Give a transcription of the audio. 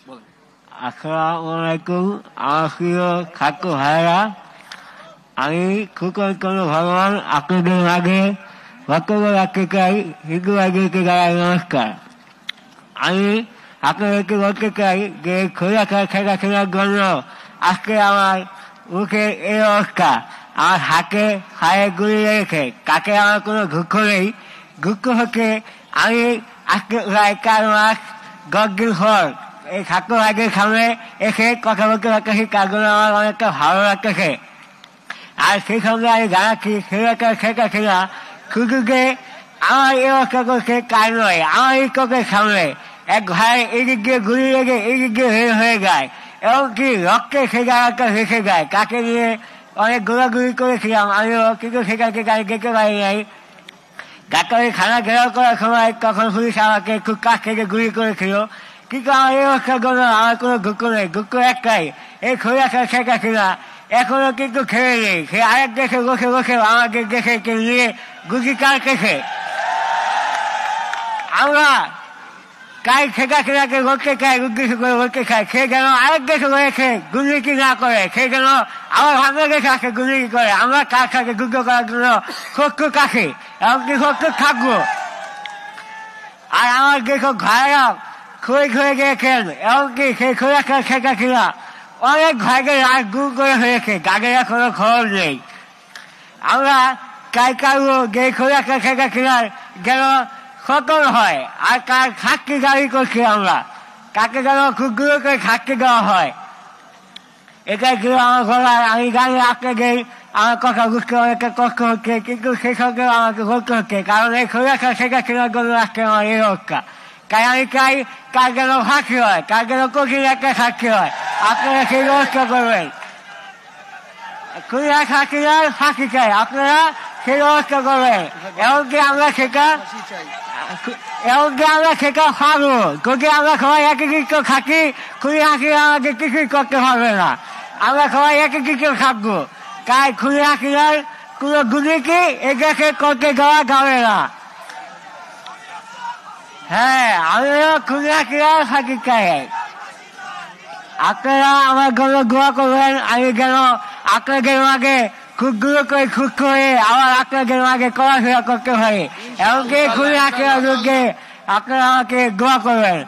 আসসালামু আলাইকুম। আমার প্রিয় ছাত্র ভাইরা, আমি খুকন চন্দ্র ভগবান আপনাদের মাঝে বক্তব্য রাখতে চাই। হিন্দু ভাইদেরকে জানাই নমস্কার। আমি আপনাদেরকে বলতে চাই যে খোলাখার খেলা খেলার জন্য আজকে আমার মুখের এই অবস্থা। আমার হাতে খায়ে গুলি লেগেছে, তাতে আমার কোনো দুঃখ নেই। দুঃখ হচ্ছে আমি আজকে প্রায় 4 মাস 10 দিন পর এই ছাত্র ভাইদের সামনে এসে কথা বলতে পারতেছি, তার জন্য আমার অনেকটা ভালো লাগতেছে। আর সেই সঙ্গে আমি জানাচ্ছি খোলাখার খেলা খেলা শুধু যে আমার এই অবস্থা করছে তাই নয়। আমার এই চোখের সামনে এক ভাই এদিক দিয়ে গুলি লেগে এদিক দিয়ে হয়ে যায়, এমনকি রক্তে সে জায়গাটা ভেসে যায়। তাকে নিয়ে অনেক গোলাগুলি করেছিলাম আমিও, কিন্তু সেটাকে গাড়ি যেতে পারি নাই। ডাক্তারের খানা ঘেরাও করার সময় তখন পুলিশ আমাকে খুব কাছ থেকে গুলি করেছিল। কিন্তু আমার এই অবস্থার জন্য আমার কোনো দুঃখ নেই। দুঃখ একটাই, এই খোলাখার খেলা খেলা এখনো কিন্তু খেলে নেই। সে আরেক দেশে বসে বসে আমাদের দেশকে নিয়ে গুলি কাটতেছে। আমরা কাই খেলা খেলাকে বলতে চাই, উদ্দেশ্য করে বলতে চাই, সে যেন আরেক দেশে রয়েছে দুর্নীতি না করে, সে যেন আমার বাংলাদেশ আছে দুর্নীতি করে। আমরা কার সাথে যুদ্ধ করার জন্য শত্রু কাছে, এমনকি শত্রু থাকবো। আর আমার যেসব ভাইরা খুঁড়ে খুঁড়ে গিয়েছেন, এমনকি সেই খোলাখার খেলা খেলা অনেক ভাইদের রাত দূর করে হয়েছে, তাদের এখনো খবর নেই। আমরা চাই কারো যে খোলাখার খেলা খেলার যেন সতর্ক হয়, আর তার শাস্তি দাবি করছি আমরা, তাকে যেন খুব দূরে করে শাস্তি দেওয়া হয়। এটাই ছিল আমার বলার। আমি জানি আপনাদের আমার কথা বুঝতে অনেকটা কষ্ট হচ্ছে, কিন্তু সেই সঙ্গেও আমাকে বলতে হচ্ছে, কারণ এই খোলাখার খেলা খেলার জন্য আজকে আমার এই অবস্থা। তাই আমি চাই তার যেন ফাঁসি হয়, তার যেন কঠিন একটা শাস্তি হয়। আপনারা সেই ব্যবস্থা করবেন। খোলা শাস্তির ফাঁসি চাই, আপনারা সেই ব্যবস্থা করবেন। এমনকি আমরা সেটা পারবো যদি আমরা সবাই একীকৃত থাকি। খুলি হাসি আমাদের কিছুই করতে পারবে না, আমরা সবাই একীকৃত থাকবো। তাই খুলি হাসির কোনো দুর্নীতি এ দেশে করতে দেওয়া যাবে না। হ্যাঁ, আমিও খুলি হাসির ফাঁকি চাই। আপনারা আমার জন্য দোয়া করবেন, আমি যেন আপনাদের মাঝে খুব দূর করে সুস্থ হয়ে আবার আপনাদের মাঝে চলাফেরা করতে পারি। এমনকি খুলি হাসির যুগে আপনারা আমাকে দোয়া করবেন।